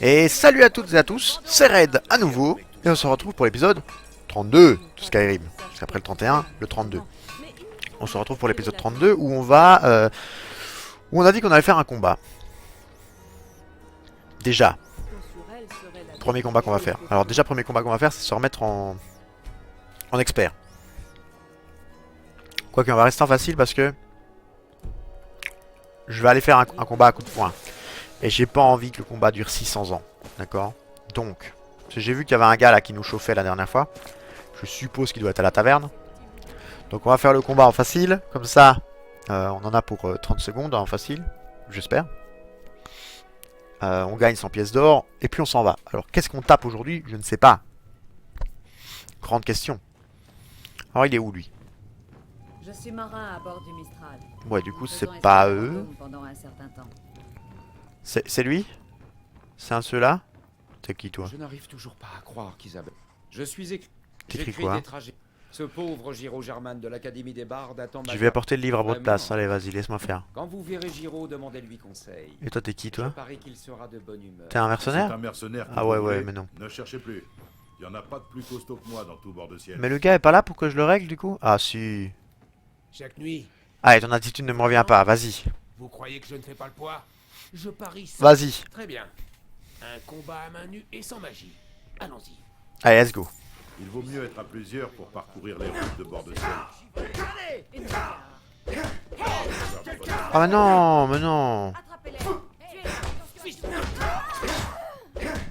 Et salut à toutes et à tous, c'est Red à nouveau, et on se retrouve pour l'épisode 32 de Skyrim. Parce qu'après le 31, le 32. On se retrouve pour l'épisode 32 où on va... où on a dit qu'on allait faire un combat. Déjà. Premier combat qu'on va faire. Alors déjà, premier combat qu'on va faire, c'est se remettre en expert. Quoique, on va rester en facile parce que... je vais aller faire un combat à coup de poing. Et j'ai pas envie que le combat dure 600 ans. D'accord? Donc, j'ai vu qu'il y avait un gars là qui nous chauffait la dernière fois. Je suppose qu'il doit être à la taverne. Donc on va faire le combat en facile. Comme ça, on en a pour 30 secondes en facile. J'espère. On gagne 100 pièces d'or. Et puis on s'en va. Alors qu'est-ce qu'on tape aujourd'hui? Je ne sais pas. Grande question. Alors il est où lui? Je suis marin à bord du Mistral. Ouais, du coup c'est Faisant pas escale eux. fantôme pendant un certain temps. C'est lui? C'est un de ceux-là? T'es qui toi? Je n'arrive toujours pas à croire qu'Isabelle. Je suis T'écris j'écris quoi? des trajets. Ce pauvre Giraud Germain de l'Académie des Bardes attend ma Je vais apporter le livre à votre Vraiment. place. Allez, vas-y, laisse-moi faire. Quand vous verrez Giraud, demandez-lui conseil. Et toi, t'es qui Je toi? parie qu'il sera de bonne humeur. T'es un C'est mercenaire? un mercenaire. que Ah vous ouais, voulez. ouais, mais non. Ne cherchez plus. Il y en a pas de plus costaud que moi dans tout bord de ciel. Mais le gars est pas là pour que je le règle du coup? Ah si. Chaque nuit, Allez, ton attitude ne me revient pas, vas-y. vous croyez que je ne fais pas le poids? Je parie ça. Vas-y. Très bien. Un combat à main nue et sans magie. Allons-y. Allez, let's go. Il vaut mieux être à plusieurs pour parcourir les routes de bord de ciel. Ah mais non, mais non.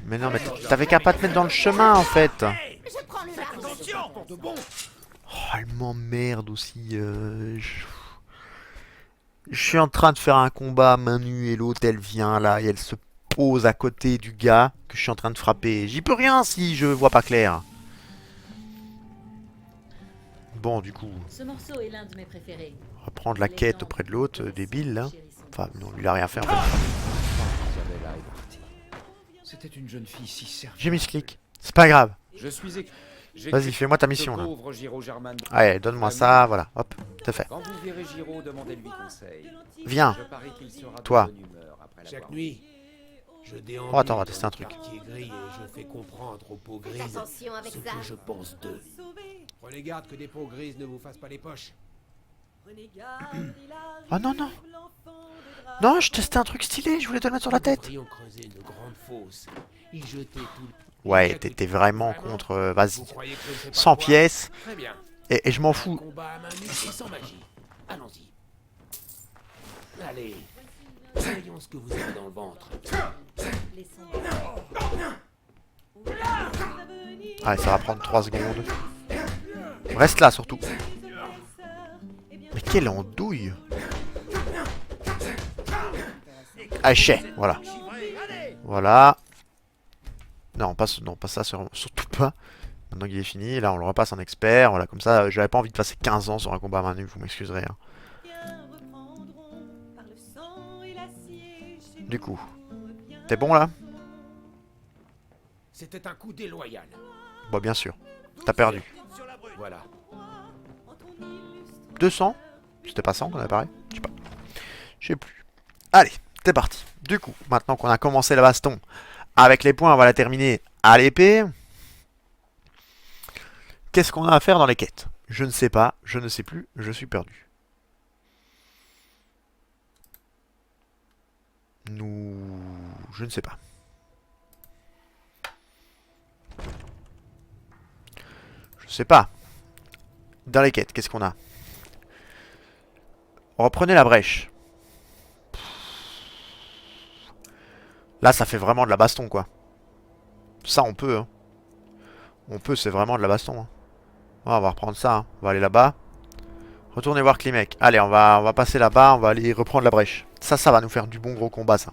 Mais non, mais t'avais qu'à pas te mettre dans le chemin en fait. Oh, elle m'emmerde aussi. Je suis en train de faire un combat à main nue et l'autre elle vient là et elle se pose à côté du gars que je suis en train de frapper. J'y peux rien si je vois pas clair. Bon, du coup, Ce morceau est l'un de mes préférés. on va prendre la quête auprès de l'autre, débile là. Enfin, non, lui il a rien fait en fait. Isabella est partie. C'était une jeune fille si servile. J'ai mis ce clic. C'est pas grave. Je suis Vas-y, fais-moi ta mission là. Pauvre Giraud Germain. Allez, donne-moi ça, voilà. Hop, c'est fait. Quand vous verrez Giraud, demandez-lui conseil. Viens. Je parie qu'il sera Toi. de bonne humeur après Chaque l'avoir nuit, je déambule Oh, attends, on va dans tester un le truc. quartier gris et je fais comprendre aux peaux grises Attention avec ce ça. que je pense d'eux. Prenez garde que des peaux grises ne vous fassent pas les poches. Oh non, non. Non, je testais un truc stylé, je voulais te le mettre sur la Nous tête. devrions creuser une grande fosse, y jeter tout le... Ouais, t'étais vraiment contre... vas-y. Vous croyez que je ne fais pas 100 le poids? pièces. Très bien. Et je m'en Un fous. combat à main nue et sans magie. Allons-y. Allez. Voyons ce que vous avez dans le ventre. Allez, ça va prendre 3 secondes. Reste là surtout. Mais quelle andouille. Ah, chais, voilà. Voilà. Non, pas ça, surtout pas. Maintenant qu'il est fini, là on le repasse en expert. Voilà, comme ça, j'avais pas envie de passer 15 ans sur un combat à main nue, vous m'excuserez. Hein. Du coup, t'es bon là? C'était un coup déloyal. Bon, bien sûr. T'as perdu. Voilà. 200? C'était pas 100 qu'on avait parlé? Je sais pas. Je sais plus. Allez, c'est parti. Du coup, maintenant qu'on a commencé la baston avec les points, on va la terminer à l'épée. Qu'est-ce qu'on a à faire dans les quêtes? Je ne sais pas, je ne sais plus, je suis perdu. Je ne sais pas. Je sais pas. Dans les quêtes, qu'est-ce qu'on a? Reprenez la brèche. Là, ça fait vraiment de la baston, quoi. Ça, on peut, hein. On peut, c'est vraiment de la baston. Hein. Ah, on va reprendre ça, hein. On va aller là-bas. Retournez voir Klimek. Allez, on va passer là-bas, on va aller reprendre la brèche. Ça va nous faire du bon gros combat, ça.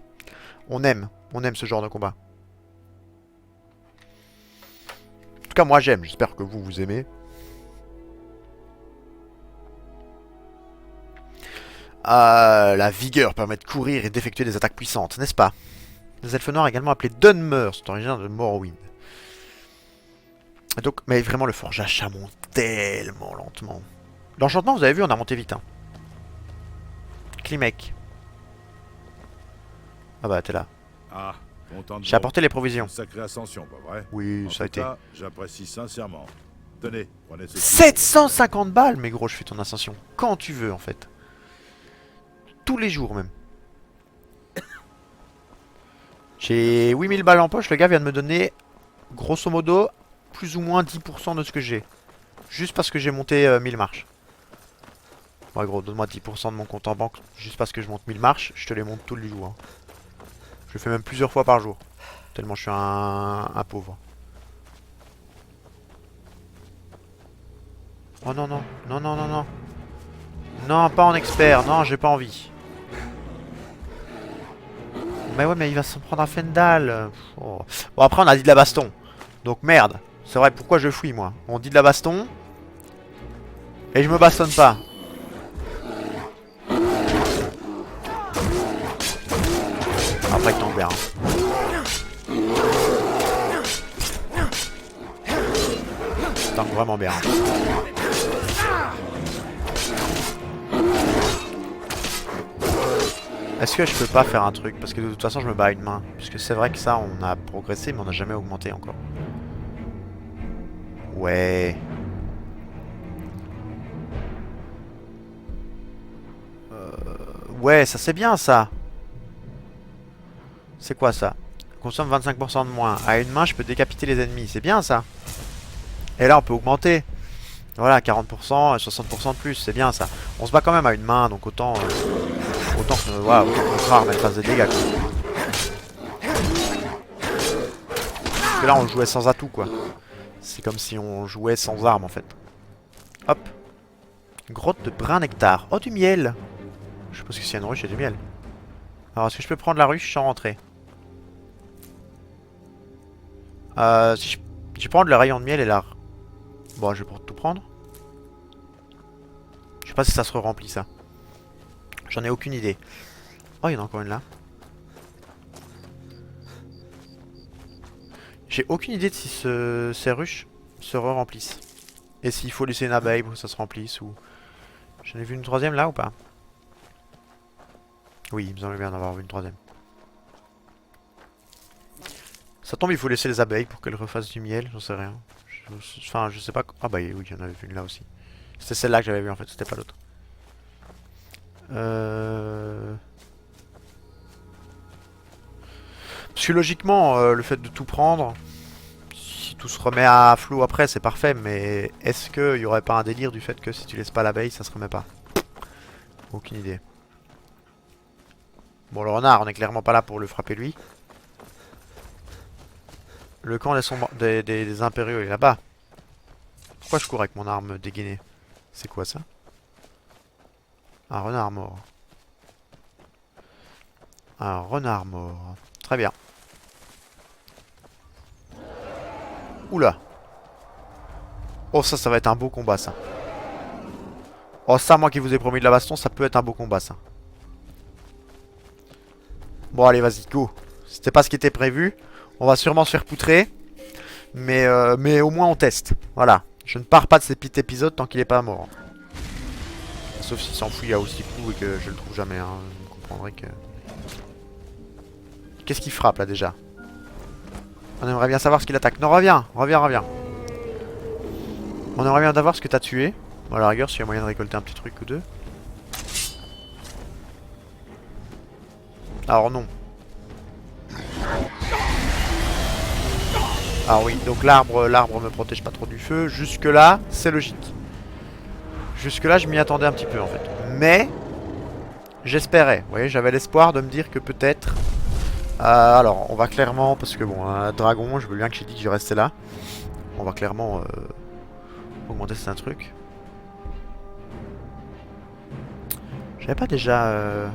On aime ce genre de combat. En tout cas, moi, j'aime. J'espère que vous aimez. La vigueur permet de courir et d'effectuer des attaques puissantes, n'est-ce pas? Les elfes noirs également appelés Dunmer sont originaires de Morrowind. Et donc, mais vraiment le forgeage ça monte tellement lentement. L'enchantement, vous avez vu, on a monté vite. Hein. Klimek. Ah bah t'es là. Ah, Content de J'ai vous. apporté les provisions. Sacrée ascension, pas vrai? Oui, En ça a tout été. cas, j'apprécie sincèrement. Tenez, prenez ceci. 750 balles, mais gros, je fais ton ascension quand tu veux, en fait. Tous les jours, même. J'ai 8000 balles en poche. Le gars vient de me donner, grosso modo, plus ou moins 10% de ce que j'ai. Juste parce que j'ai monté 1000 marches. Ouais, gros, donne-moi 10% de mon compte en banque. Juste parce que je monte 1000 marches. Je te les monte tous les jours. Hein. Je le fais même plusieurs fois par jour. Tellement je suis un pauvre. Oh non, non, non, non, non, non. Non, pas en expert. Non, j'ai pas envie. Mais ouais, mais il va s'en prendre un Fendal. Oh. Bon, après, on a dit de la baston. Donc merde. C'est vrai, pourquoi je fuis, moi? On dit de la baston. Et je me bastonne pas. Après, il tombe bien. Tank vraiment bien. Est-ce que je peux pas faire un truc? Parce que de toute façon je me bats à une main. Parce que c'est vrai que ça on a progressé mais on n'a jamais augmenté encore. Ouais. Ouais, ça c'est bien ça. C'est quoi ça? Consomme 25% de moins. À une main je peux décapiter les ennemis. C'est bien ça. Et là on peut augmenter. Voilà, 40% et 60% de plus. C'est bien ça. On se bat quand même à une main donc autant... autant que voilà, autant que notre arme elle fasse des dégâts quoi. Parce que là on jouait sans atout quoi. C'est comme si on jouait sans arme en fait. Hop. Grotte de brin nectar. Oh du miel. Je suppose que s'il y a une ruche il y a du miel. Alors est-ce que je peux prendre la ruche sans rentrer? Si je vais prendre le rayon de miel et la... Bon je vais tout prendre. Je sais pas si ça se remplit ça. J'en ai aucune idée. Oh il y en a encore une là. J'ai aucune idée de si ces ruches se remplissent. Et s'il faut laisser une abeille pour que ça se remplisse ou... J'en ai vu une troisième là ou pas? Oui, il me semble bien d'en avoir vu une troisième. Ça tombe, il faut laisser les abeilles pour qu'elles refassent du miel, j'en sais rien. Enfin, je sais pas... Ah bah oui, il y en avait une là aussi. C'était celle-là que j'avais vue en fait, c'était pas l'autre. Parce que logiquement, le fait de tout prendre... Si tout se remet à flot après, c'est parfait, mais est-ce qu'il y aurait pas un délire du fait que si tu laisses pas l'abeille, ça se remet pas? Aucune idée. Bon, le renard, on est clairement pas là pour le frapper lui. Le camp des impériaux, il est là-bas. Pourquoi je cours avec mon arme dégainée? C'est quoi ça? Un renard mort. Un renard mort. Très bien. Oula. Oh ça va être un beau combat ça. Oh ça, moi qui vous ai promis de la baston, ça peut être un beau combat ça. Bon allez vas-y, go. C'était pas ce qui était prévu. On va sûrement se faire poutrer. Mais au moins on teste. Voilà. Je ne pars pas de cet épisode tant qu'il est pas mort. Sauf s'il s'enfuit à aussi coup et que je le trouve jamais. Hein. Vous comprendrez que... Qu'est-ce qu'il frappe là déjà? On aimerait bien savoir ce qu'il attaque. Non, reviens. On aimerait bien savoir ce que t'as tué. Bon, à la rigueur, s'il y a moyen de récolter un petit truc ou deux. Alors non. Ah oui, donc l'arbre me protège pas trop du feu. Jusque là, c'est logique. Jusque là, je m'y attendais un petit peu en fait. Mais j'espérais. Vous voyez, j'avais l'espoir de me dire que peut-être... alors, on va clairement... Parce que bon, un dragon, je veux bien que j'ai dit que je restais là. On va clairement augmenter certains trucs. J'avais pas déjà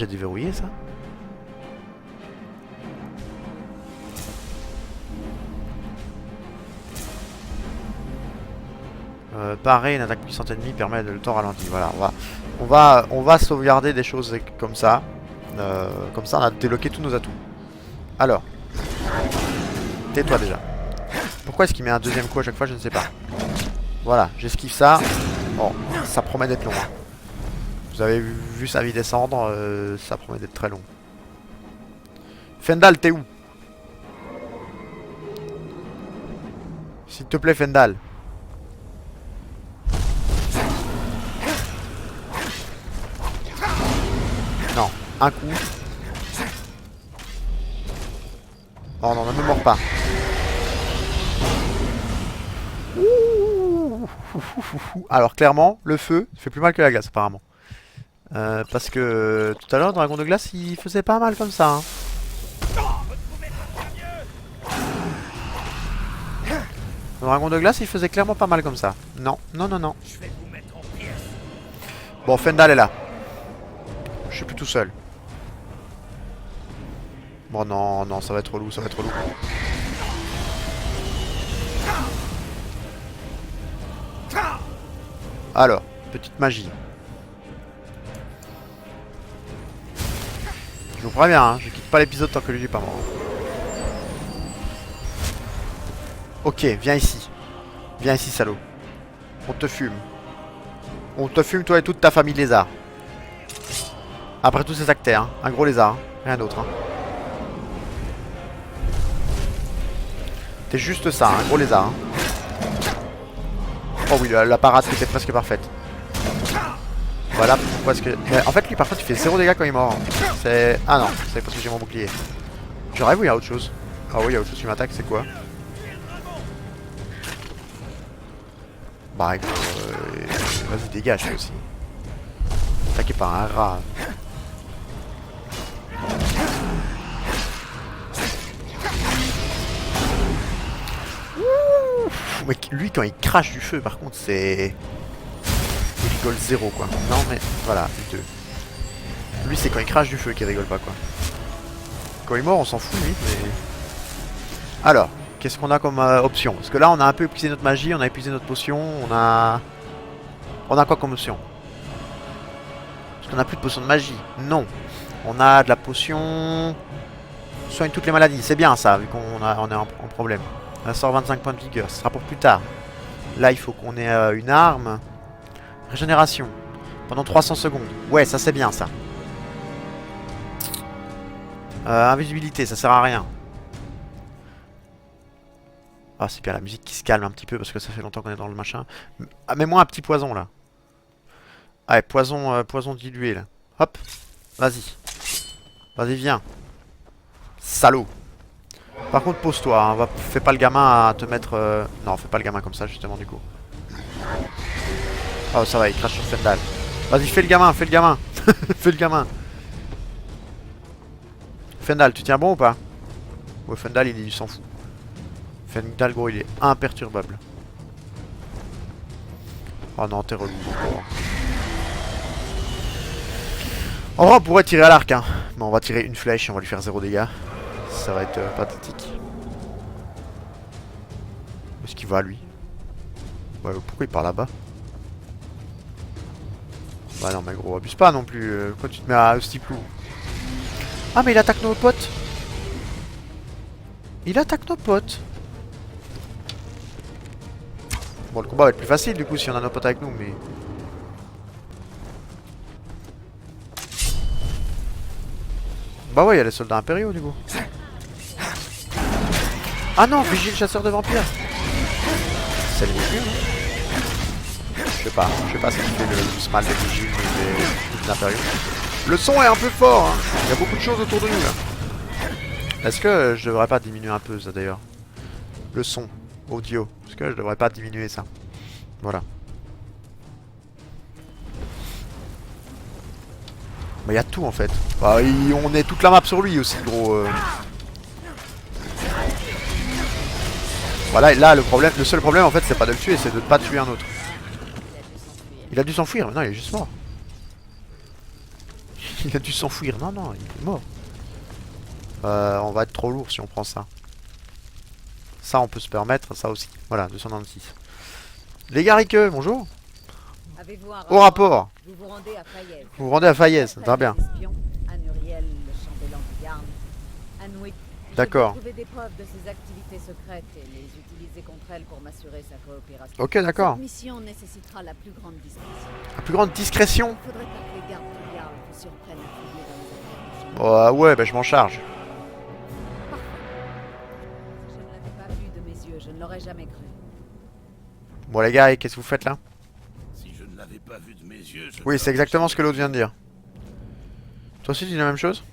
déverrouillé ça? Parer une attaque puissante ennemie permet de le temps ralenti. Voilà, on va sauvegarder des choses comme ça. Comme ça, on a débloqué tous nos atouts. Alors, tais-toi déjà. Pourquoi est-ce qu'il met un deuxième coup à chaque fois? Je ne sais pas. Voilà, j'esquive ça. Bon, ça promet d'être long. Hein. Vous avez vu sa vie descendre, ça promet d'être très long. Fendal, t'es où? S'il te plaît, Fendal. Non, un coup. Oh non, ne me mords pas. Alors clairement, le feu fait plus mal que la glace apparemment. Parce que tout à l'heure, Dragon de Glace, il faisait pas mal comme ça. Hein. Le Dragon de Glace, il faisait clairement pas mal comme ça. Non, non, non, non. Bon, Fendal est là. Je suis plus tout seul. Bon, non, non, ça va être relou, ça va être relou. Alors, petite magie. Je vous préviens, hein, je quitte pas l'épisode tant que lui est pas mort. Ok, viens ici. Viens ici, salaud. On te fume. On te fume, toi et toute ta famille lézard. Après tout, c'est ça que t'es, hein. Un gros lézard, hein. Rien d'autre, hein. T'es juste ça, un gros lézard, hein. Oh oui, la parade était presque parfaite. Voilà pourquoi est-ce que... Mais en fait, lui, par contre, il fait 0 dégâts quand il est mort. C'est... Ah non, c'est parce que j'ai mon bouclier. Je rêve ou il y a autre chose? Ah oui, il y a autre chose qui m'attaque, c'est quoi? Bah écoute, vas-y, dégage toi aussi. Attaqué par un rat. Mais lui, quand il crache du feu, par contre, c'est... Il rigole zéro, quoi. Non, mais voilà, les deux. Lui, c'est quand il crache du feu qu'il rigole pas, quoi. Quand il est mort, on s'en fout, lui, mais... Alors, qu'est-ce qu'on a comme option? Parce que là, on a un peu épuisé notre magie, on a épuisé notre potion, on a... On a quoi comme option? Parce qu'on a plus de potion de magie. Non. On a de la potion... Soigne toutes les maladies, c'est bien ça, vu qu'on est en problème. On sort 25 points de vigueur, ce sera pour plus tard. Là, il faut qu'on ait une arme. Régénération. Pendant 300 secondes. Ouais, ça c'est bien ça. Invisibilité, ça sert à rien. Ah, c'est bien la musique qui se calme un petit peu parce que ça fait longtemps qu'on est dans le machin. Ah, mets-moi un petit poison là. Allez, poison dilué là. Hop. Vas-y. Vas-y, viens. Salaud. Par contre, pose-toi, hein. Fais pas le gamin à te mettre... Non, fais pas le gamin comme ça, justement, du coup. Oh, ça va, il crache sur Fendal. Vas-y, fais le gamin, fais le gamin. Fais le gamin. Fendal, tu tiens bon ou pas? Ouais, Fendal, il s'en fout. Fendal, gros, il est imperturbable. Oh non, t'es relou. En vrai, on pourrait tirer à l'arc, hein. Mais on va tirer une flèche et on va lui faire 0 dégâts. Ça va être pathétique. Où est-ce qu'il va, lui? Ouais, pourquoi il part là-bas? Bah non, mais gros, abuse pas non plus. Pourquoi tu te mets à Stiplou? Ah, mais il attaque nos potes. Il attaque nos potes. Bon, le combat va être plus facile, du coup, si on a nos potes avec nous, mais... Bah ouais, il y a les soldats impériaux, du coup. Ah non, Vigile chasseur de vampires. C'est les vampires, non? Je sais pas ce qui fait le plus mal des Vigiles et des impériaux. Le son est un peu fort, hein. Il y a beaucoup de choses autour de nous, là. Est-ce que je devrais pas diminuer un peu, ça, d'ailleurs? Le son, audio. Est-ce que je devrais pas diminuer ça? Voilà. Mais il y a tout, en fait. Bah, on est toute la map sur lui, aussi, gros. Voilà, là le seul problème en fait c'est pas de le tuer, c'est de ne pas tuer un autre. Il a dû s'enfuir, non il est juste mort. Il a dû s'enfuir, non non, il est mort. On va être trop lourd si on prend ça. Ça on peut se permettre, ça aussi. Voilà, 296. Les gars Riqueux, bonjour. Au rapport. Vous vous rendez à Fayez. Vous vous rendez à Fayez, très bien. D'accord. Trouver des preuves de ses activités secrètes et les utiliser contre elle pour m'assurer sa coopération. Ok, d'accord. Cette mission nécessitera la plus grande discrétion. La plus grande discrétion. Il faudrait pas que les gardes du Jarl vous surprennent à fouiller dans les affaires du chemin. Ouais, bah je m'en charge. yeux, je ne l'aurais jamais cru. Bon les gars, qu'est-ce que vous faites là? Si je ne l'avais pas vu de mes yeux, je Oui, ne c'est exactement ce que l'autre vient de dire. Toi aussi tu dis la même chose?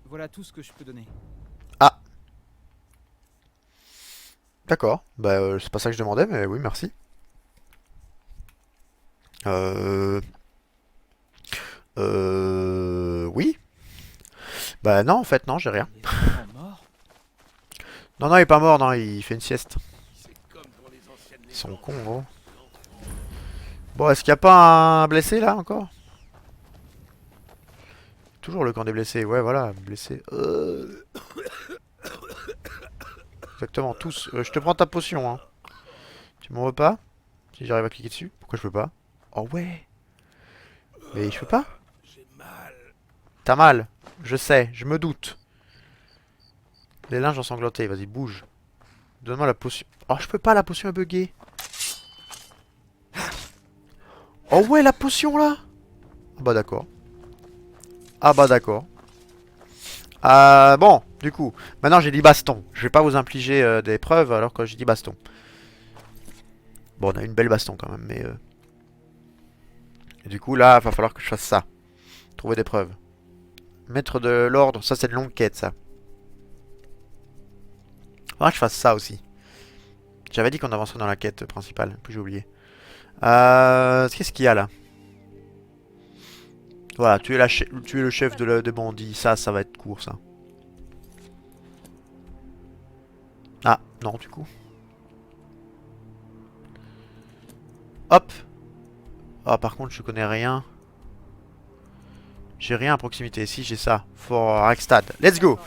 Voilà tout ce que je peux donner. Ah. D'accord, bah c'est pas ça que je demandais, mais oui, merci. Oui. Bah non, en fait, non, j'ai rien. Il est vraiment mort. Non, non, il est pas mort, non, il fait une sieste. C'est comme pour les anciennes Ils sont légendes. cons, gros. Bon, est-ce qu'il n'y a pas un blessé, là, encore? Toujours le camp des blessés, ouais, voilà, blessé. Exactement, tous. Je te prends ta potion, hein. Tu m'en veux pas? Si j'arrive à cliquer dessus. Pourquoi je peux pas? Oh ouais. Mais je peux pas? J'ai mal. T'as mal. Je sais, je me doute. Les linges ensanglantés, vas-y, bouge. Donne-moi la potion. Oh, je peux pas, la potion est buggée. Oh ouais, la potion, là. Ah bah d'accord. Ah bah d'accord. Bon, du coup, maintenant j'ai dit baston. Je vais pas vous infliger des preuves alors que j'ai dit baston. Bon, on a une belle baston quand même, mais... Et du coup, là, il va falloir que je fasse ça. Trouver des preuves. Mettre de l'ordre, ça c'est une longue quête, ça. Faudra que je fasse ça aussi. J'avais dit qu'on avancerait dans la quête principale, puis j'ai oublié. Qu'est-ce qu'il y a là? Voilà, tu es le chef des bandits. Ça va être court, ça. Ah, non, du coup. Hop. Ah, par contre, je connais rien. J'ai rien à proximité. Si, j'ai ça. Fort Rexstad. Let's go.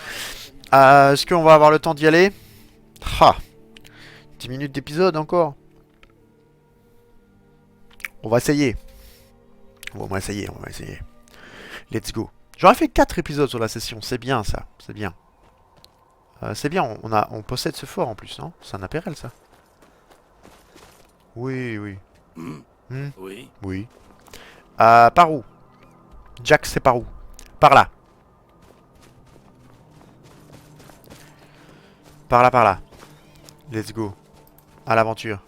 Est-ce qu'on va avoir le temps d'y aller? Ah. 10 minutes d'épisode encore. On va essayer. Bon, on va essayer, on va essayer. Let's go. J'aurais fait 4 épisodes sur la session. C'est bien, ça. C'est bien. C'est bien, on possède ce fort en plus, non? C'est un appareil, ça. Oui, oui. Oui. Oui. Par où? Jack, c'est par où? Par là. Par là, par là. Let's go. À l'aventure.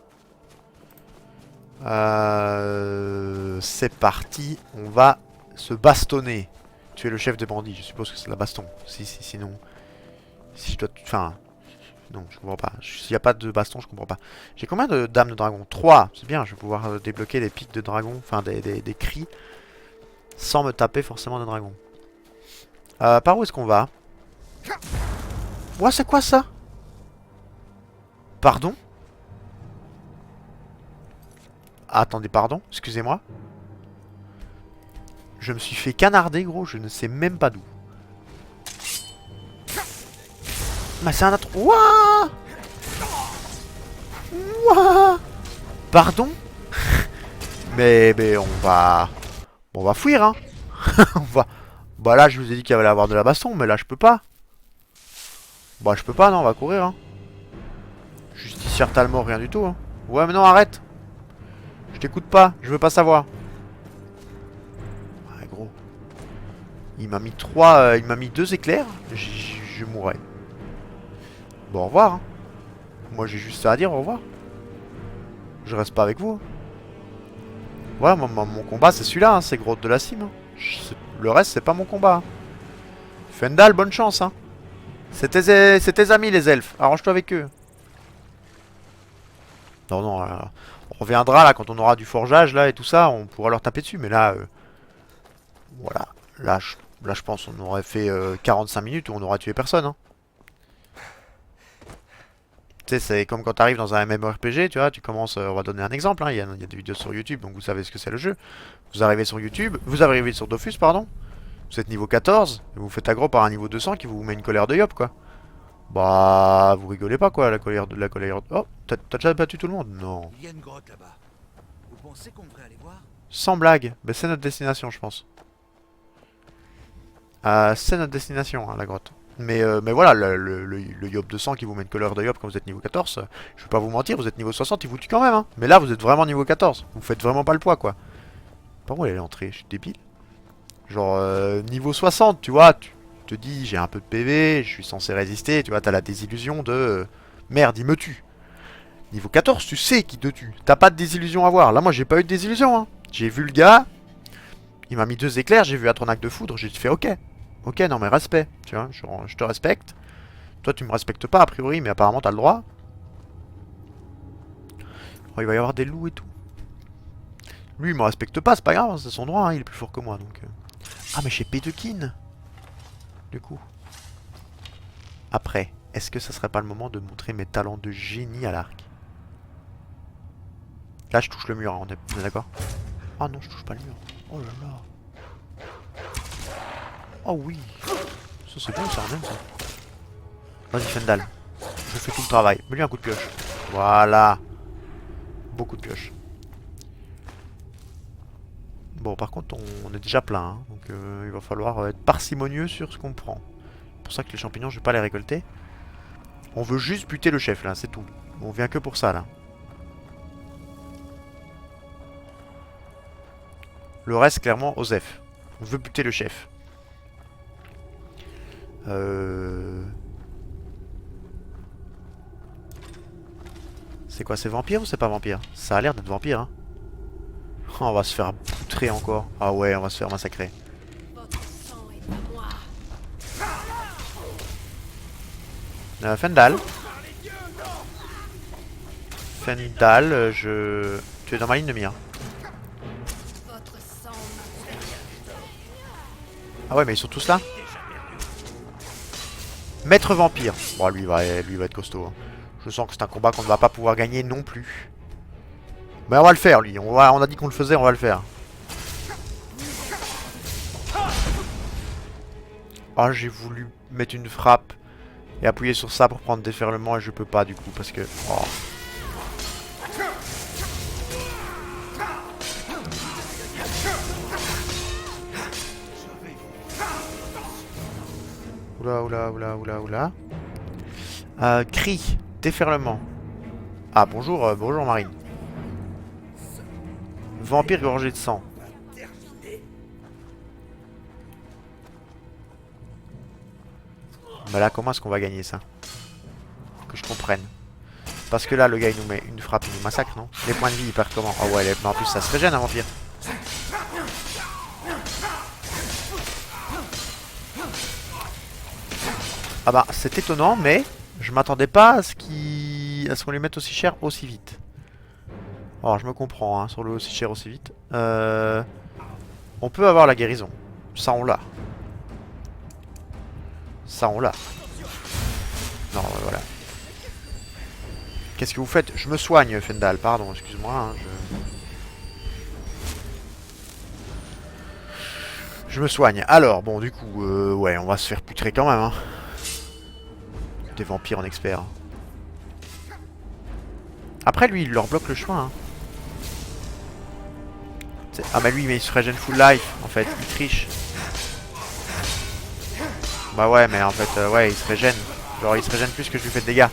C'est parti. On va se bastonner. Tu es le chef des bandits. Je suppose que c'est la baston. Sinon... Si je dois... Enfin... Non, je comprends pas. S'il n'y a pas de baston, je comprends pas. J'ai combien de dames de dragon? 3. C'est bien, je vais pouvoir débloquer des pics de dragon. Enfin, des cris. Sans me taper forcément de dragon. Par où est-ce qu'on va? Ouais, c'est quoi ça? Pardon? Attendez, pardon? Excusez-moi. Je me suis fait canarder, gros. Je ne sais même pas d'où. Mais c'est un autre... Ouah! Ouah! Pardon? mais on va... Bon, on va fuir, hein. On va... Bah là, je vous ai dit qu'il allait avoir de la baston, mais là, je peux pas. Bah, je peux pas, non, on va courir, hein. Justicière Talmor, rien du tout, hein. Ouais, mais non, arrête. Je t'écoute pas, je veux pas savoir. Ouais, gros. Il m'a mis 3... il m'a mis 2 éclairs. Je mourrais. Bon, au revoir, hein. Moi, j'ai juste ça à dire, au revoir. Je reste pas avec vous. Ouais, mon combat, c'est celui-là, hein. C'est Grotte de la Cime, hein. Le reste, c'est pas mon combat, hein. Fendal, bonne chance, hein. C'est tes amis, les elfes. Arrange-toi avec eux. Non, non, on reviendra, là, quand on aura du forgeage, là, et tout ça. On pourra leur taper dessus, mais là... voilà. Là, je pense on aurait fait 45 minutes où on aura tué personne, hein. Tu sais, c'est comme quand tu arrives dans un MMORPG, tu vois, tu commences, on va donner un exemple, hein, il y a des vidéos sur YouTube, donc vous savez ce que c'est le jeu. Vous arrivez sur YouTube, vous arrivez sur Dofus, pardon, vous êtes niveau 14, et vous vous faites aggro par un niveau 200 qui vous met une colère de Yop, quoi. Bah, vous rigolez pas, quoi, la colère de... Oh, t'as déjà battu tout le monde? Non. Il y a une grotte là-bas. Vous pensez qu'on devrait aller voir? Sans blague, bah, c'est notre destination, je pense. C'est notre destination, hein, la grotte. Mais voilà, le Yop 200 qui vous met une colère de Yop quand vous êtes niveau 14, je vais pas vous mentir, vous êtes niveau 60, il vous tue quand même, hein. Mais là, vous êtes vraiment niveau 14. Vous faites vraiment pas le poids, quoi. Par où elle est l'entrée? Je suis débile. Genre, niveau 60, tu vois, tu te dis, j'ai un peu de PV, je suis censé résister, tu vois, t'as la désillusion de... merde, il me tue. Niveau 14, tu sais qui te tue. T'as pas de désillusion à voir. Là, moi, j'ai pas eu de désillusion. Hein. J'ai vu le gars. Il m'a mis 2 éclairs. J'ai vu Atronach de foudre. J'ai fait ok. Ok, non, mais respect. Tu vois, je te respecte. Toi, tu me respectes pas, a priori, mais apparemment, t'as le droit. Oh, il va y avoir des loups et tout. Lui, il me respecte pas, c'est pas grave. C'est son droit. Hein, il est plus fort que moi. Donc. Ah, mais chez Pétekin. Du coup. Après, est-ce que ça serait pas le moment de montrer mes talents de génie à l'arc? Là, je touche le mur, hein, on est d'accord? Ah non, je touche pas le mur. Oh là là. Oh oui. Ça, c'est bon, ça, on aime ça. Vas-y, Fendal. Je fais tout le travail. Mets-lui un coup de pioche. Voilà. Beaucoup de pioche. Bon, par contre, on est déjà plein. Hein, donc, il va falloir être parcimonieux sur ce qu'on prend. C'est pour ça que les champignons, je vais pas les récolter. On veut juste buter le chef, là, c'est tout. On vient que pour ça, là. Le reste, clairement, Osef. On veut buter le chef. C'est quoi, c'est vampire ou c'est pas vampire? Ça a l'air d'être vampire, hein. Oh, on va se faire poutrer encore. Ah ouais, on va se faire massacrer. Fendal. Fendal, tu es dans ma ligne de mire. Ah ouais, mais ils sont tous là. Maître vampire. Bon, lui va être costaud. Hein. Je sens que c'est un combat qu'on ne va pas pouvoir gagner non plus. Mais on va le faire, lui. On a dit qu'on le faisait, on va le faire. Oh, j'ai voulu mettre une frappe et appuyer sur ça pour prendre déferlement et je peux pas du coup parce que... Oh. Oula. Cri, déferlement. Ah, bonjour, bonjour Marine. Vampire gorgé de sang. Bah là, comment est-ce qu'on va gagner ça? Que je comprenne. Parce que là, le gars, il nous met une frappe, il nous massacre, non? Les points de vie, il perd comment? Oh ouais, mais en plus, ça se régène, un vampire. Ah bah, c'est étonnant, mais je m'attendais pas à ce qu'on lui mette aussi cher aussi vite. Alors, je me comprends, hein, sur le aussi cher aussi vite. On peut avoir la guérison. Ça, on l'a. Ça, on l'a. Non, voilà. Qu'est-ce que vous faites? Je me soigne, Fendal. Pardon, excuse-moi. Hein, je me soigne. Alors, bon, du coup, ouais, on va se faire putrer quand même. Hein. Des vampires en expert. Après, lui, il leur bloque le chemin. Hein. Ah, bah lui, mais il se régène full life, en fait. Il triche. Bah ouais, mais en fait, ouais, il se régène. Genre, il se régène plus que je lui fais de dégâts.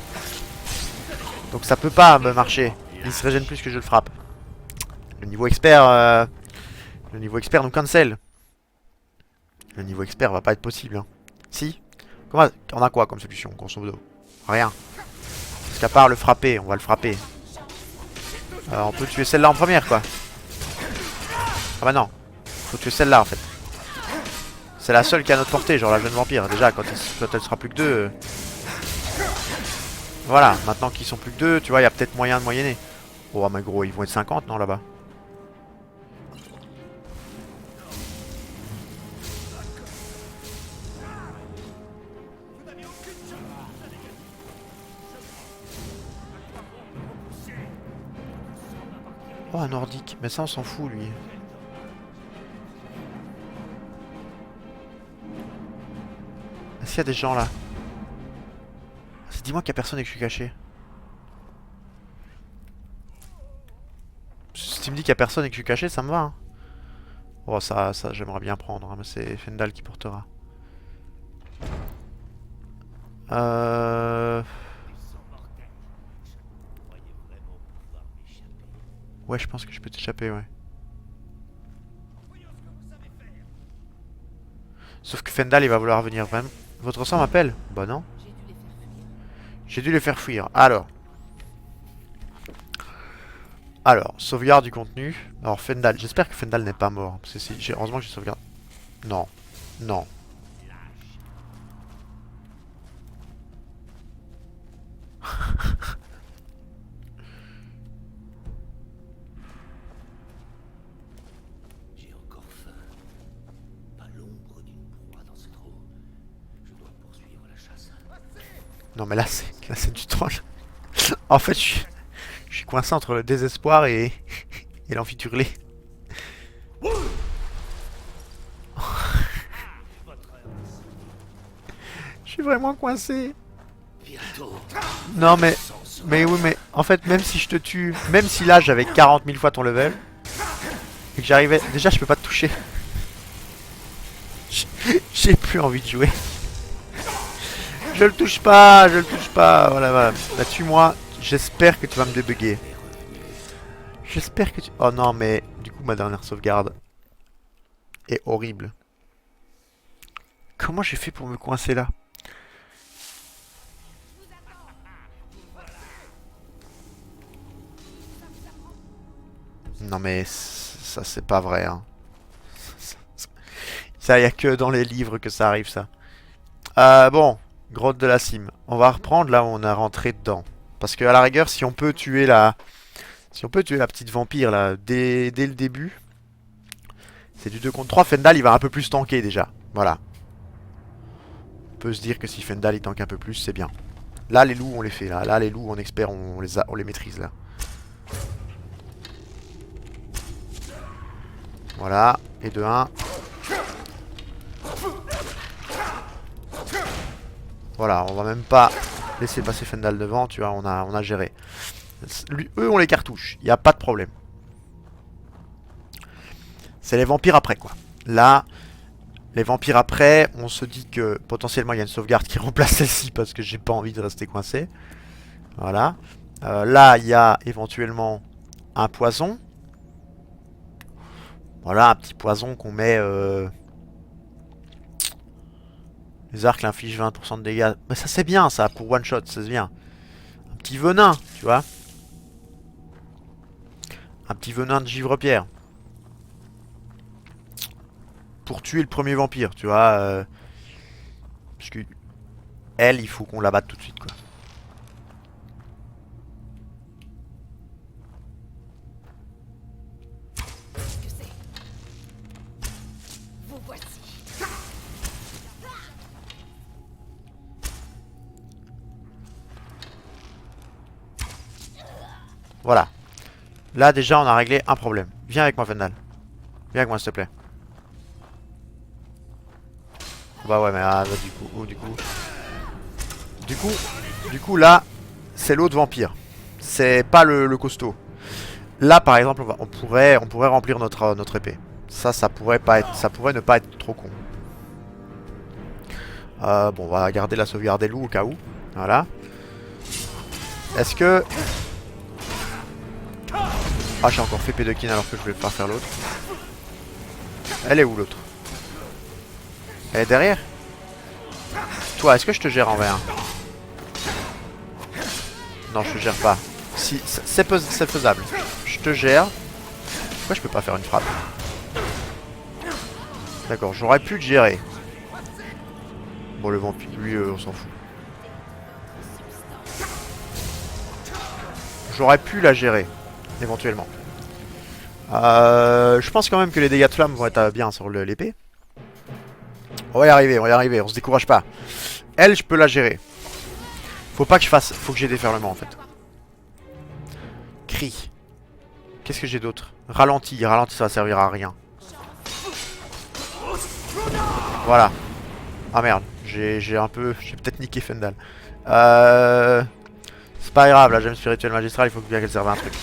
Donc ça peut pas me marcher. Il se régène plus que je le frappe. Le niveau expert nous cancel. Le niveau expert va pas être possible. Hein. Si. Comment, on a quoi comme solution, grosso modo? Rien. Parce qu'à part le frapper, on va le frapper. On peut tuer celle-là en première, quoi. Ah bah non. Faut tuer celle-là, en fait. C'est la seule qui a notre portée, genre la jeune vampire. Déjà, quand elle sera plus que 2... Voilà, maintenant qu'ils sont plus que 2, tu vois, il y a peut-être moyen de moyenner. Oh mais gros, ils vont être 50, non, là-bas? Oh, un nordique, mais ça on s'en fout, lui. Est-ce qu'il y a des gens là? Dis-moi qu'il n'y a personne et que je suis caché. Si tu me dis qu'il n'y a personne et que je suis caché, ça me va. Hein. Oh, ça j'aimerais bien prendre, hein, mais c'est Fendal qui portera. Ouais, je pense que je peux t'échapper, ouais. Sauf que Fendal, il va vouloir venir vraiment. Votre sang m'appelle? Bah non. J'ai dû les faire fuir. Alors. Alors, sauvegarde du contenu. Alors, Fendal. J'espère que Fendal n'est pas mort. Parce que heureusement que j'ai sauvegarde. Non. Non. J'ai encore faim. Pas l'ombre d'une proie dans cette eau. Je dois poursuivre la chasse. Non, mais là, c'est du troll. En fait, je suis coincé entre le désespoir et l'envie de hurler. Je suis vraiment coincé. Bientôt. Non, mais oui, mais en fait, même si je te tue, même si là j'avais 40 000 fois ton level, et que j'arrivais. Déjà, je peux pas te toucher. J'ai plus envie de jouer. Je le touche pas, je le touche pas. Voilà, voilà. Bah, tue-moi. J'espère que tu vas me débugger. J'espère que tu... Oh non, mais du coup, ma dernière sauvegarde est horrible. Comment j'ai fait pour me coincer là? Non mais ça c'est pas vrai hein. Ça y a que dans les livres que ça arrive ça. Bon, grotte de la cime. On va reprendre là où on a rentré dedans. Parce que à la rigueur si on peut tuer la... Si on peut tuer la petite vampire là dès le début. C'est du 2 contre 3. Fendal il va un peu plus tanker déjà. Voilà. On peut se dire que si Fendal il tank un peu plus c'est bien. Là les loups on les fait là. Là les loups en expert on les maîtrise là. Voilà, et de 1. Voilà, on va même pas laisser passer Fendal devant, tu vois, on a géré. Eux ont les cartouches, il n'y a pas de problème. C'est les vampires après quoi. Là, les vampires après, on se dit que potentiellement il y a une sauvegarde qui remplace celle-ci parce que j'ai pas envie de rester coincé. Voilà. Là, il y a éventuellement un poison. Voilà, un petit poison qu'on met... Les arcs l'infligent 20% de dégâts. Mais ça c'est bien ça, pour one shot, c'est bien. Un petit venin, tu vois. Un petit venin de givre-pierre. Pour tuer le premier vampire, tu vois. Parce que... Elle, il faut qu'on la batte tout de suite, quoi. Voilà. Là déjà on a réglé un problème. Viens avec moi Fendal. Viens avec moi s'il te plaît. Bah ouais mais bah, du coup là c'est l'autre vampire. C'est pas le costaud. Là par exemple on pourrait remplir notre épée. Ça pourrait pas être, ça pourrait ne pas être trop con. Bon on va garder la sauvegarde des loups au cas où. Voilà. Est-ce que... Ah j'ai encore fait Pédokin alors que je voulais pas faire l'autre. Elle est où l'autre? Elle est derrière? Toi est-ce que je te gère en V1? Non je te gère pas. Si c'est faisable. Je te gère. Pourquoi je peux pas faire une frappe? D'accord, j'aurais pu le gérer. Bon le vampire, lui on s'en fout. J'aurais pu la gérer. Éventuellement. Je pense quand même que les dégâts de flamme vont être bien sur l'épée. On va y arriver, on se décourage pas. Elle, je peux la gérer. Faut pas que je fasse... Faut que j'ai déferlement en fait. Cri. Qu'est-ce que j'ai d'autre? Ralenti, ça va servir à rien. Voilà. Ah merde, j'ai peut-être niqué Fendal. C'est pas grave, la gemme spirituelle magistrale, il faut bien qu'elle serve à un truc.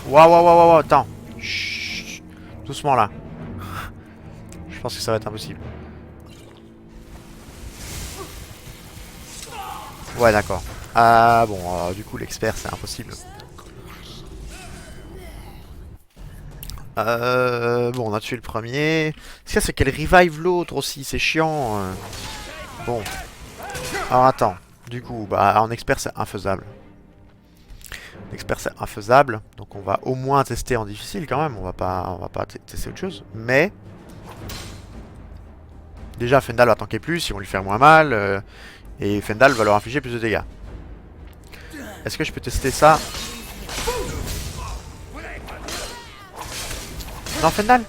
Waouh, attends. Chut. Doucement là. Je pense que ça va être impossible. Ouais, d'accord. Bon, du coup, l'expert, c'est impossible. Bon, on a tué le premier. Ce qu'il y a, c'est qu'elle revive l'autre aussi, c'est chiant. Bon. Alors attends. Du coup, bah en expert c'est infaisable. En expert c'est infaisable. Donc on va au moins tester en difficile quand même. On va pas tester autre chose. Mais déjà Fendal va tanker plus, ils vont lui faire moins mal. Et Fendal va leur infliger plus de dégâts. Est-ce que je peux tester ça? Non, Fendal.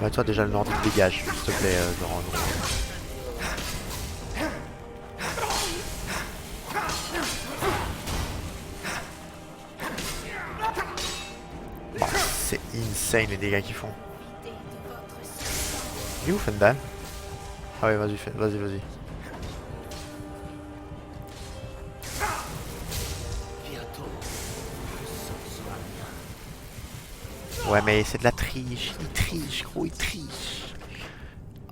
Bah toi déjà le nordique dégage, s'il te plaît, Laurent. Oh, c'est insane les dégâts qu'ils font. Il est où Fendal? Ah ouais, vas-y, vas-y. Ouais, mais c'est de la triche. Il triche, gros, il triche.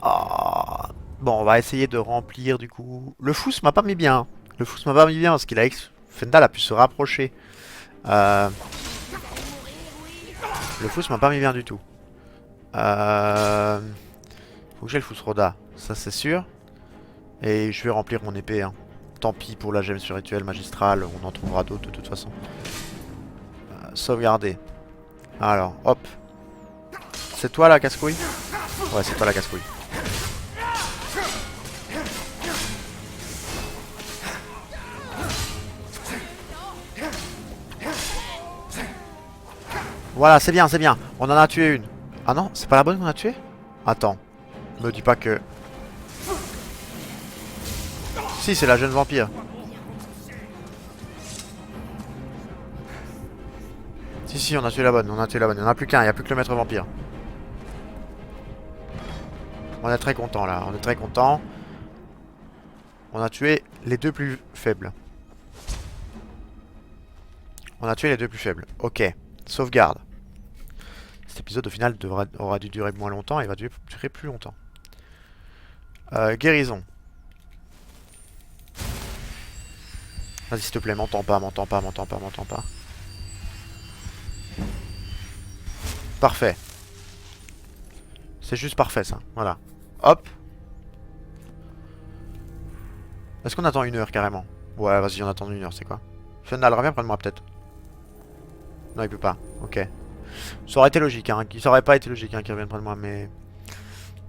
Ah. Bon, on va essayer de remplir du coup. Le Fous m'a pas mis bien. Le Fous m'a pas mis bien parce qu'il a Fendal a pu se rapprocher. Le Fous m'a pas mis bien du tout. Faut que j'ai le Fous Roda, ça c'est sûr. Et je vais remplir mon épée. Hein. Tant pis pour la gemme spirituelle magistrale, on en trouvera d'autres de toute façon. Sauvegarder. Alors, hop. C'est toi la casse-couille? Ouais, c'est toi la casse-couille. Voilà, c'est bien, c'est bien. On en a tué une. Ah non, c'est pas la bonne qu'on a tuée? Attends. Me dis pas que... Si, c'est la jeune vampire. Si, on a tué la bonne, Il n'y en a plus qu'un, il n'y a plus que le maître vampire. On est très content là, on est très content. On a tué les deux plus faibles. Ok, sauvegarde. Cet épisode au final aura dû durer moins longtemps, il va durer plus longtemps. Guérison. Vas-y s'il te plaît, m'entends pas. Parfait. C'est juste parfait ça, voilà. Hop. Est-ce qu'on attend 1 heure carrément? Ouais, vas-y, on attend 1 heure, c'est quoi? Fendal, reviens prendre moi peut-être. Non, il peut pas, ok. Ça aurait été logique, hein. Ça aurait pas été logique hein, qu'il revienne prendre moi, mais...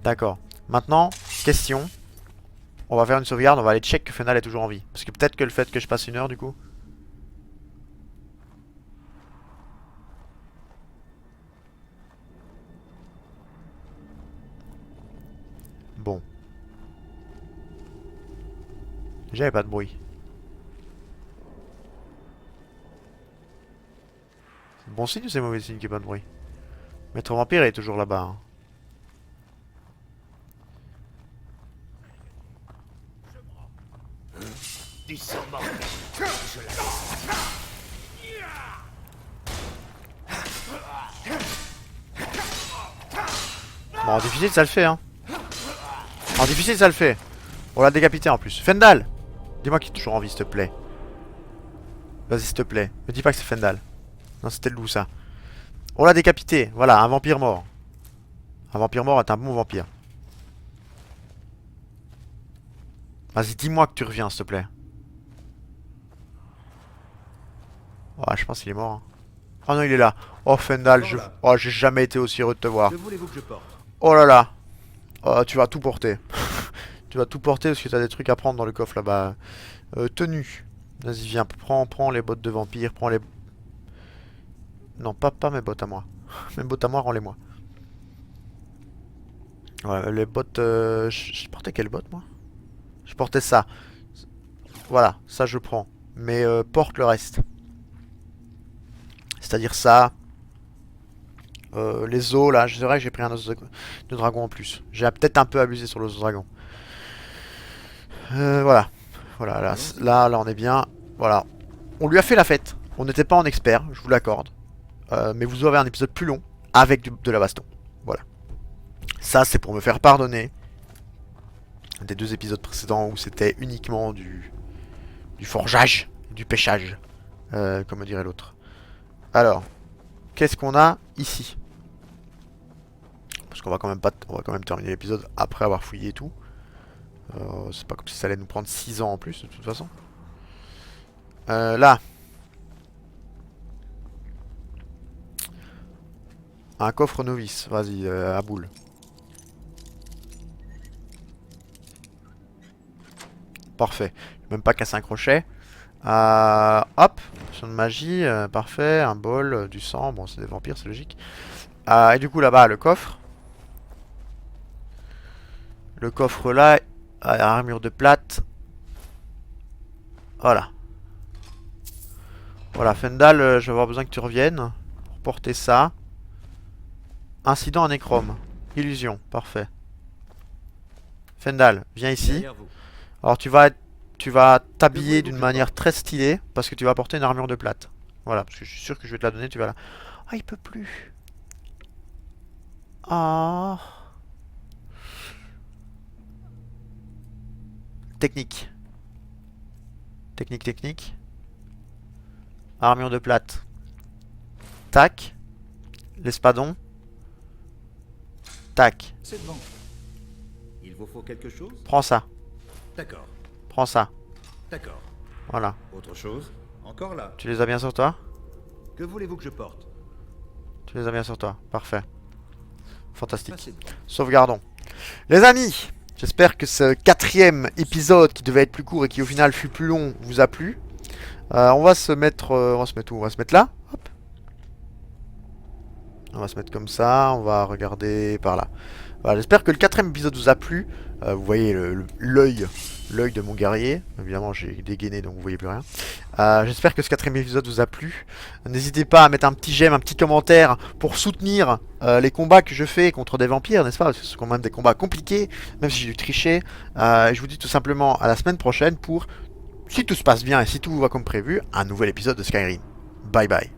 D'accord. Maintenant, question. On va faire une sauvegarde, on va aller check que Fendal est toujours en vie. Parce que peut-être que le fait que je passe 1 heure du coup... Bon. Déjà, il n'y a pas de bruit. C'est bon signe ou c'est mauvais signe qu'il n'y ait pas de bruit? Maître Vampire est toujours là-bas. Hein. Du sang mortel. Je la... Bon, en difficile, ça le fait, hein. En difficile, ça le fait. On l'a décapité en plus. Fendal! Dis-moi qu'il est toujours en vie, s'il te plaît. Vas-y, s'il te plaît. Me dis pas que c'est Fendal. Non, c'était le loup, ça. On l'a décapité. Voilà, un vampire mort. Un vampire mort est un bon vampire. Vas-y, dis-moi que tu reviens, s'il te plaît. Ouais, je pense qu'il est mort. Hein. Oh non, il est là. Oh, Fendal, oh, j'ai jamais été aussi heureux de te voir. Que voulez-vous que je porte? Oh là là. Oh, tu vas tout porter. Tu vas tout porter parce que t'as des trucs à prendre dans le coffre là-bas. Tenue. Vas-y, viens, prends les bottes de vampire, prends les... Non, pas mes bottes à moi. Mes bottes à moi, rends-les-moi. Ouais, les bottes... Je portais quelles bottes, moi? Je portais ça. Voilà, ça je prends. Mais porte le reste. C'est-à-dire ça. Les os, là. C'est vrai que j'ai pris un os de dragon en plus. J'ai peut-être un peu abusé sur l'os de dragon. Voilà. Voilà, là, on est bien. Voilà. On lui a fait la fête. On n'était pas en expert, je vous l'accorde. Mais vous aurez un épisode plus long avec de la baston. Voilà. Ça, c'est pour me faire pardonner. des 2 épisodes précédents où c'était uniquement du forgeage, du pêchage, comme dirait l'autre. Alors, qu'est-ce qu'on a ici? Parce qu'on va quand même pas, on va quand même terminer l'épisode après avoir fouillé et tout. C'est pas comme si ça allait nous prendre 6 ans en plus de toute façon. Là. Un coffre novice, vas-y, à boule. Parfait. Même pas cassé un crochet. Hop, potion de magie, parfait. Un bol, du sang, bon c'est des vampires, c'est logique. Et du coup là-bas, le coffre. Le coffre là, armure de plate. Voilà. Voilà, Fendal, je vais avoir besoin que tu reviennes pour porter ça. Incident à Nécrome. Illusion, parfait. Fendal, viens ici. Derrière vous. Alors tu vas t'habiller d'une manière très stylée parce que tu vas porter une armure de plate. Voilà, parce que je suis sûr que je vais te la donner, tu vas la... Ah, il peut plus. Ah. Technique. Technique. Armure de plate. Tac. L'espadon. Tac. C'est bon. Il vous faut quelque chose? Prends ça. D'accord. Prends ça. D'accord. Voilà. Autre chose? Encore là. Tu les as bien sur toi? Que voulez-vous que je porte? Tu les as bien sur toi. Parfait. Fantastique. Passez devant. Sauvegardons. Les amis, j'espère que ce 4e épisode qui devait être plus court et qui au final fut plus long vous a plu. On va se mettre où? On va se mettre là. Hop. On va se mettre comme ça. On va regarder par là. Voilà, j'espère que le 4e épisode vous a plu. Vous voyez l'œil de mon guerrier. Évidemment, j'ai dégainé donc vous voyez plus rien. J'espère que ce 4e épisode vous a plu. N'hésitez pas à mettre un petit j'aime, un petit commentaire pour soutenir les combats que je fais contre des vampires, n'est-ce pas? Parce que ce sont quand même des combats compliqués, même si j'ai dû tricher. Je vous dis tout simplement à la semaine prochaine pour, si tout se passe bien et si tout va comme prévu, un nouvel épisode de Skyrim. Bye bye.